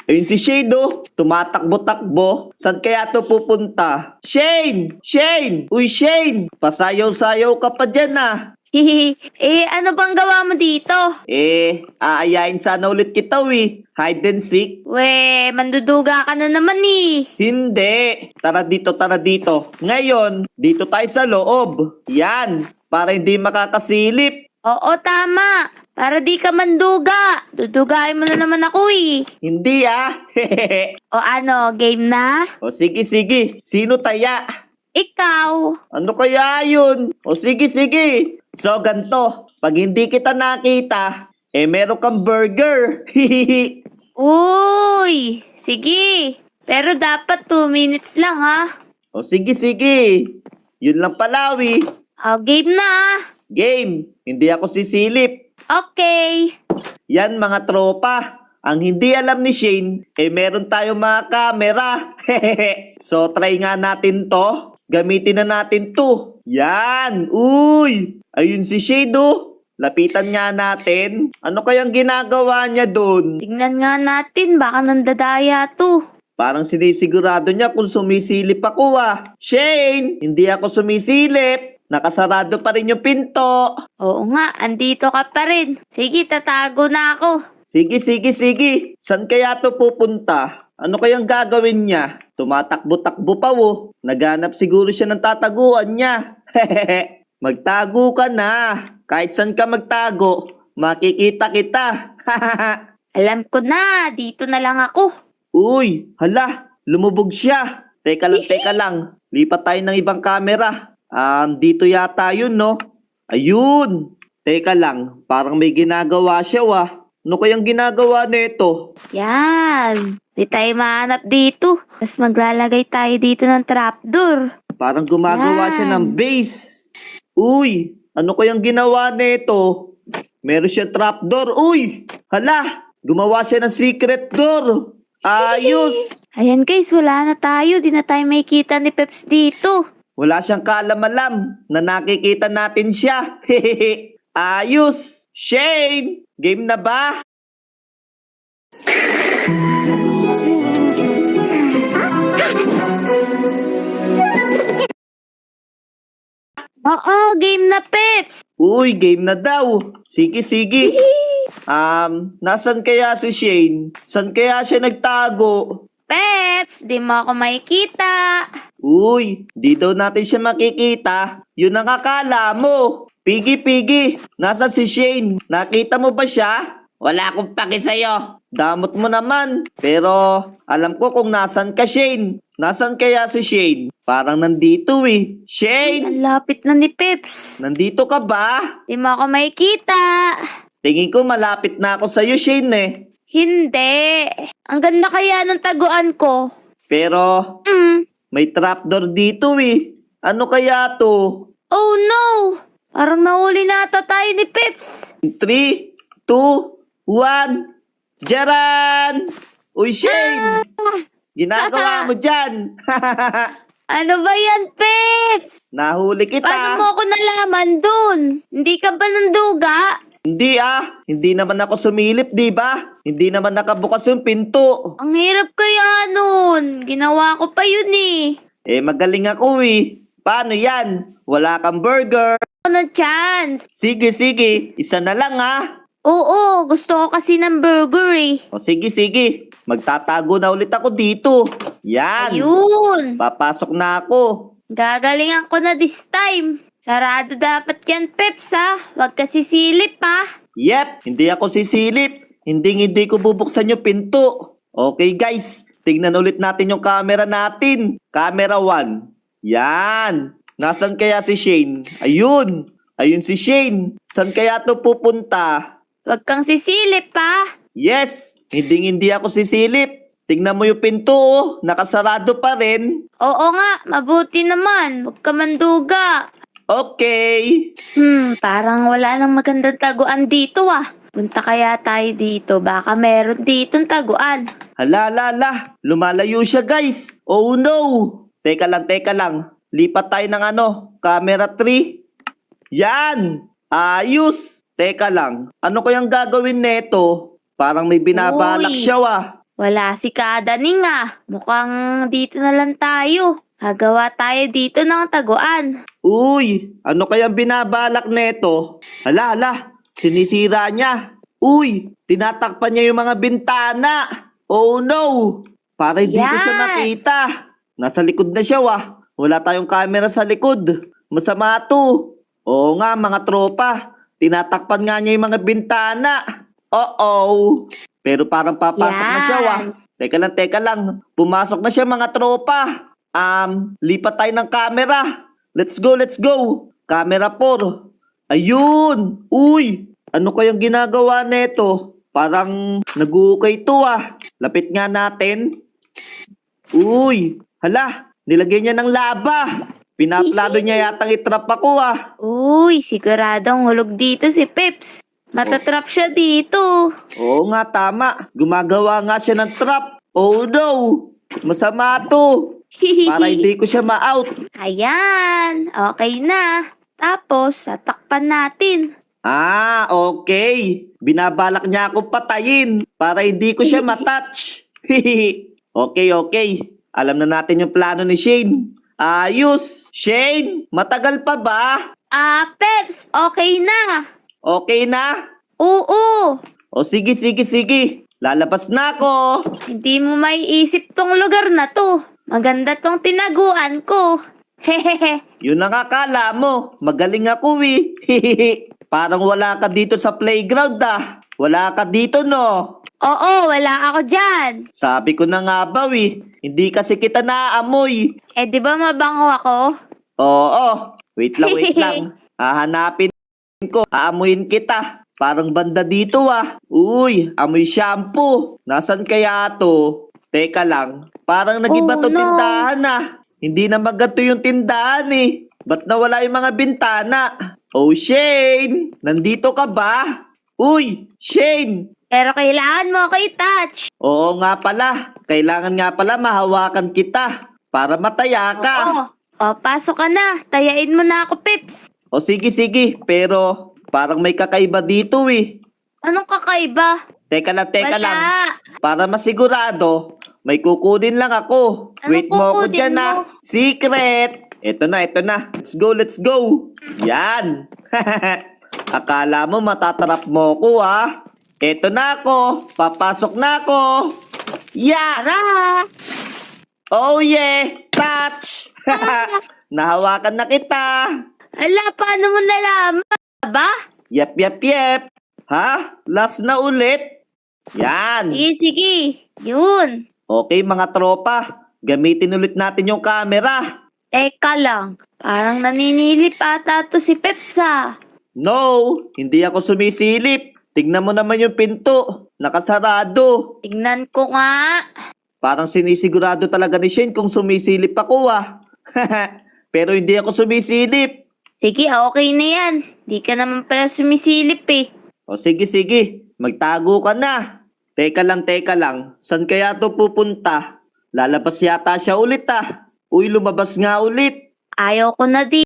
Ayun si Shane, oh. Tumatakbo-takbo. Saan kaya to pupunta? Shane! Shane! Uy, Shane! Pasayaw-sayaw ka pa dyan, ah. Ano bang gawa mo dito? Aayain sana ulit kita, hide and seek. We, manduduga ka na naman eh. Hindi. Tara dito, tara dito. Ngayon, dito tayo sa loob. Yan. Para hindi makakasilip. Oo, tama. Para di ka manduga. Dudugain mo na naman ako eh. Hindi, ah. O ano, game na? O sige, sige. Sino taya? Ikaw. Ano kaya yun? O sige, sige. So, ganto. Pag hindi kita nakita, meron kang burger. Uy, sige. Pero dapat 2 minutes lang ha. O sige, sige. Yun lang palawi. O, game na. Game. Hindi ako sisilip. Okay. Yan mga tropa. Ang hindi alam ni Shane, meron tayong mga camera. So, try nga natin to. Gamitin na natin to. Yan. Uy. Ayun si Shane, oh. Lapitan nga natin. Ano kayang ginagawa niya doon? Tignan nga natin, baka nandadaya to. Parang sinisigurado niya kung sumisilip ako, ah. Shane, hindi ako sumisilip. Nakasarado pa rin yung pinto. Oo nga, andito ka pa rin. Sige, tatago na ako. Sige, sige, sige. San kaya to pupunta? Ano kayang gagawin niya? Tumatakbo-takbo pa, oh. Naghanap siguro siya ng tataguan niya. Magtago ka na. Kahit saan ka magtago, makikita kita. Alam ko na, dito na lang ako. Uy, hala, lumubog siya. Teka lang, teka lang. Lipat tayo ng ibang camera. Dito yata yun, no? Ayun. Teka lang, parang may ginagawa siya, wah. Ano kayang ginagawa nito? Yan. Di tayo mahanap dito. Tapos maglalagay tayo dito ng trapdoor. Parang gumagawa siya ng base. Uy, ano kayang ginawa nito? Meron siya trapdoor. Uy, hala, gumawa siya ng secret door. Ayos. Ayan guys, wala na tayo. Di na tayo makikita ni Peps dito. Wala siyang kaalam-alam na nakikita natin siya. Ayos. Shane, game na ba? Oo, game na Peps. Uy, game na daw. Sige, sige. Nasan kaya si Shane? San kaya siya nagtago? Peps, di mo ako makikita. Uy, di daw natin siya makikita. Yun ang akala mo. Pigi, pigi. Nasa si Shane? Nakita mo ba siya? Wala akong paki sa'yo. Damot mo naman. Pero alam ko kung nasan ka, Shane. Nasan kaya si Shane? Parang nandito eh. Shane, Ang lapit na ni Peps. nandito ka ba? Di mo ako makikita. Tingin ko malapit na ako sa'yo, Shane eh. Hindi. Ang ganda kaya ng taguan ko. Pero may trapdoor dito eh. Ano kaya to? Oh no! Parang nahuli na ata tayo ni Peps. 3, 2, 1. Jaran! Uy, Shane! Ginagawa mo dyan! Ano ba yan, Peps? Nahuli kita! Paano mo ako nalaman dun? Hindi ka ba nanduga? Hindi ah! Hindi naman ako sumilip, di ba? Hindi naman nakabukas yung pinto. Ang hirap kaya nun. Ginawa ko pa yun eh. Magaling ako eh. Paano yan? Wala kang burger. Ano chance? Sige, sige. Isa na lang ah. Oo, gusto ko kasi ng burger eh. O sige, sige. Magtatago na ulit ako dito. Yan. Ayun. Papasok na ako. Gagalingan ko na this time. Sarado dapat yan, Peps ha. Huwag ka sisilip ha. Yep, hindi ako sisilip. Hindi ko bubuksan yung pinto. Okay guys, tingnan ulit natin yung camera natin. Camera 1. Yan. Nasaan kaya si Shane? Ayun. Ayun si Shane. Saan kaya to pupunta? Huwag kang sisilip ha. Yes, hindi ako sisilip. Tingnan mo yung pinto, oh. Nakasarado pa rin. Oo nga, mabuti naman. Huwag ka manduga. Okay. Parang wala nang magandang taguan dito ah. Punta kaya tayo dito, baka meron ditong taguan. Hala, lumalayo siya guys. Oh no. Teka lang. Lipat tayo ng camera 3. Yan. Ayos. Teka lang. Ano kayang gagawin neto? Parang may binabalak Uy. siya, wah. Wala si Kadaning ah. Mukhang dito na lang tayo. Gagawa tayo dito ng taguan. Uy, ano kayang binabalak neto? Hala, sinisira niya. Uy, tinatakpan niya yung mga bintana. Oh no, para hindi ko siya Yan. makita. Nasa likod na siya Wala tayong camera sa likod. Masama to. Oo nga mga tropa, tinatakpan nga niya yung mga bintana. Uh-oh. Pero parang papasok na siya Yan. Teka lang. Pumasok na siya mga tropa. Lipat tayo ng camera. Let's go. Camera 4. Ayun. Uy, ano kayang ginagawa neto? Parang nag-uukay to Lapit nga natin. Uy, hala, nilagay niya ng laba. Pinaplano niya yatang itrap ako Uy, siguradong hulog dito si Peps. Matatrap siya dito. Oo nga, tama. Gumagawa nga siya ng trap. Oh no, masama to. Para hindi ko siya ma-out. Ayan, okay na. Tapos, tatakpan natin. Okay. Binabalak niya akong patayin para hindi ko siya matouch. Okay. Alam na natin yung plano ni Shane. Ayos. Shane, matagal pa ba? Peps, okay na. Okay na? Oo, O sige. Lalabas na ako. hindi mo maiisip tong lugar na to. Maganda tong tinaguan ko. Hehehe. Yun ang akala mo. Magaling ako Parang wala ka dito sa playground Wala ka dito no. Oo, wala ako dyan. Sabi ko na nga ba Hindi kasi kita naaamoy. Di ba mabango ako? Oo. Wait lang. Hahanapin ko. Aamuin kita. Parang banda dito Uy, amoy shampoo. Nasaan kaya to? Teka lang. Parang nagiba Oh, to no. tindahan Hindi na maganto yung tindahan Ba't nawala yung mga bintana? Oh, Shane! Nandito ka ba? Uy, Shane! Pero kailangan mo ako i-touch. Oo nga pala. Kailangan nga pala mahawakan kita para mataya ka. Oo. O, pasok ka na. Tayain mo na ako, Pips. O sige. Pero parang may kakaiba dito Anong kakaiba? Teka Wala. lang. Para masigurado, may kukunin lang ako. Anong Wait mo ako kukunin dyan mo? Secret! Ito na. Let's go. Yan. Akala mo matatarap mo ko Ito na ako. Papasok na ako. Yeah! Tara. Oh yeah! Touch! Nahawakan na kita. Ala, paano mo nalaman? Ba? Yep. Ha? Last na ulit? Yan. Sige. Yun. Okay mga tropa. Gamitin ulit natin yung camera. Teka lang. Parang naninilip ata to si Pepsa. No, hindi ako sumisilip. Tignan mo naman yung pinto. Nakasarado. Tignan ko nga. Parang sinisigurado talaga ni Shane kung sumisilip ako Pero hindi ako sumisilip. Sige, okay na yan. Di ka naman pala sumisilip O sige. Magtago ka na. Teka lang. San kaya to pupunta? Lalabas yata siya ulit Uy, lumabas nga ulit. Ayaw ko na di.